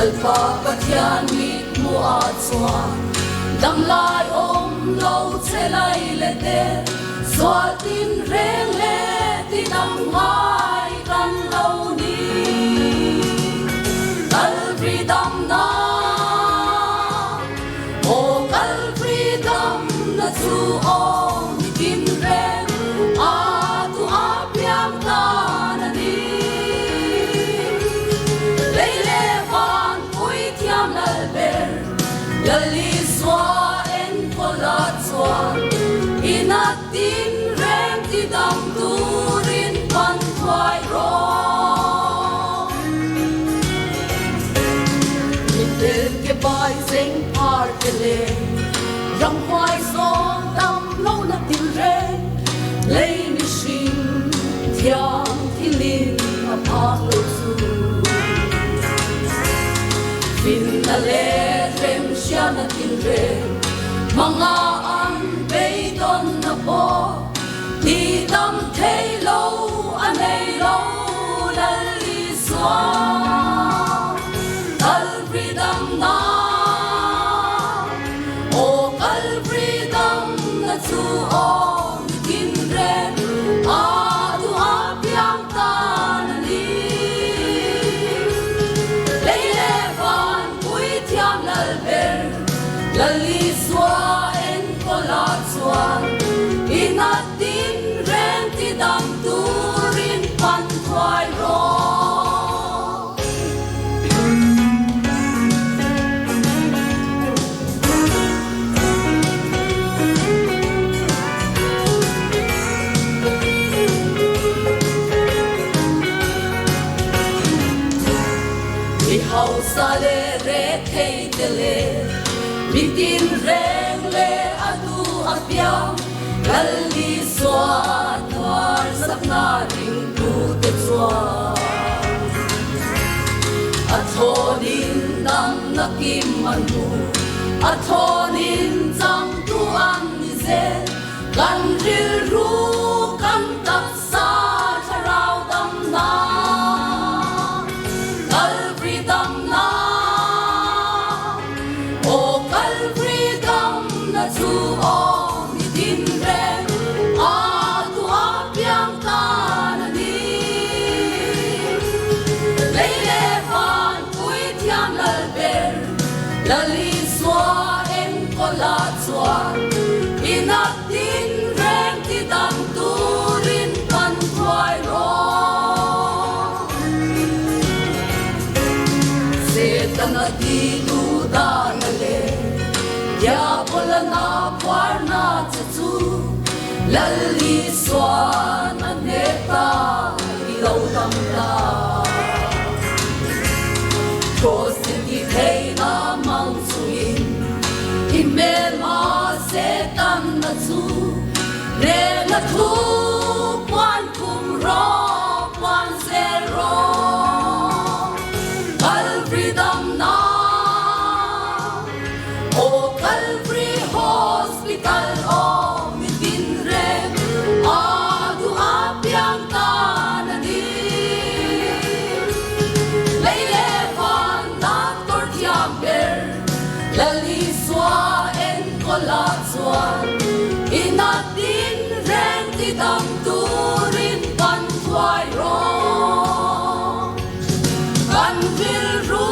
kalpa pathian mi mua chuan dam lai om lo chelai le de swal tin reng le ti dam ngai kan lo ni kal freedom na o kal freedom na chu om tin reng a tu a piang ta na ni leile van pui thiam lal ber lali swa en kola chwa inatin rem ti dam turin pan thwai ro mitel ke bai seng par ke le rang khwai so dam lo na tin re lei mi shin thiam thilin a pa lo su fin na le rem sia na tin re mga an bay don na po ti dam thei lo anei lo lali swa kal freedom na o kal freedom na chu om kin re a tu a piang ta na ni leile van pui thiam lal ber lali swa en kola chuan inatin reng ti dam turin pan thwai ro mi hau sa le re thei te le mi tin reng le adu apiang lali swa twar sapna ring tu te chwa athonin dam nakim manu athonin chang tu an ni ze kan ril ru kan tak sa tharau dam na kal freedom na o kal freedom na chu o mi tin re a tu a piang ta na ni leile van pui thiam lal ber lali swa en kola chuan inatin reng ti dam turin pan thwai ro se tana di nu da na le ya pola na par na chu lali swa na ne ta i lo dam ta ko se ti thei na mang su in i me ma se tan na chu re na thu quan kum ro quan se ro kal freedom na o kal free hospital o mi tin re a tu a piang ta na ni leile van na tor thiam ber lali swa en kola chuan inatin reng ti dam turin pan thwai ro kan vil ru